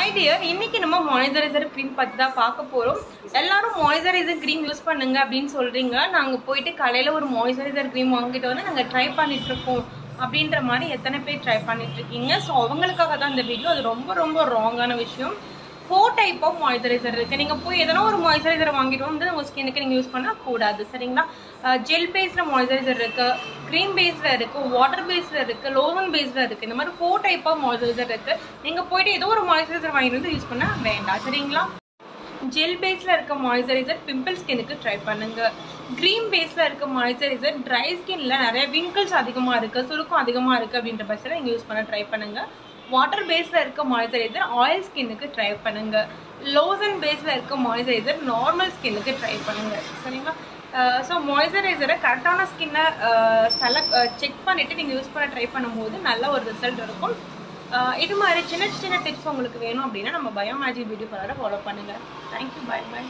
Hi dear, இன்னைக்கு நம்ம moisturiser cream பற்றி தான் பார்க்க போகிறோம். எல்லாரும் மாய்ஸ்சரைசர் க்ரீம் யூஸ் பண்ணுங்க அப்படின்னு சொல்கிறீங்க. நாங்கள் போயிட்டு கடையில் ஒரு மாய்ஸ்சரைசர் க்ரீம் வாங்கிட்டு வந்து நாங்கள் ட்ரை பண்ணிகிட்ருக்கோம் அப்படின்ற மாதிரி எத்தனை பேர் ட்ரை பண்ணிகிட்ருக்கீங்க. ஸோ அவங்களுக்காக தான் இந்த வீடியோ. அது ரொம்ப ரொம்ப ராங்கான விஷயம். 4 டைப் ஆஃப் மாய்ஸ்சரைசர் இருக்குது. நீங்கள் போய் எதனா ஒரு மாய்ஸ்சரைசரை வாங்கிட்டு வந்து உங்கள் ஸ்கின்னுக்கு நீங்கள் யூஸ் பண்ணக்கூடாது, சரிங்களா? ஜெல் பேஸில் மாய்ஸ்சரைசர் இருக்குது, க்ரீம் பேஸில் இருக்குது, வாட்டர் பேஸில் இருக்குது, லோஷன் பேஸில் இருக்குது. இந்த மாதிரி 4 டைப் ஆஃப் மாய்ஸ்சரைசர் இருக்குது. நீங்கள் போய்ட்டு ஏதோ ஒரு மாய்ஸ்சரைசர் வாங்கிட்டு வந்து யூஸ் பண்ண வேண்டாம், சரிங்களா? ஜெல் பேஸில் இருக்க மாய்ஸ்சரைசர் பிம்பிள் ஸ்கின்னுக்கு ட்ரை பண்ணுங்கள். க்ரீம் பேஸில் இருக்க மாய்ஸ்சரைசர் ட்ரை ஸ்கின்ல நிறைய விங்கிள்ஸ் அதிகமாக இருக்குது, சுருக்கம் அதிகமாக இருக்குது அப்படின்ற பட்சத்தில் நீங்கள் யூஸ் பண்ண ட்ரை பண்ணுங்கள். வாட்டர் பேஸில் இருக்க மாய்ஸ்சரைசர் ஆயில் ஸ்கின்னுக்கு ட்ரை பண்ணுங்கள். லோஷன் பேஸில் இருக்க மாய்ஸ்சரைசர் நார்மல் ஸ்கின்னுக்கு ட்ரை பண்ணுங்கள், சரிங்களா? ஸோ மாய்ஸ்சரைசரை கரெக்டான ஸ்கின்னை செக் பண்ணிவிட்டு நீங்கள் யூஸ் பண்ண ட்ரை பண்ணும்போது நல்ல ஒரு ரிசல்ட் இருக்கும். இது மாதிரி சின்ன சின்ன டிப்ஸ் உங்களுக்கு வேணும் அப்படின்னா நம்ம பயோ மேஜிக் பியூட்டி பார்லரை ஃபாலோ பண்ணுங்கள். Thank you, bye by.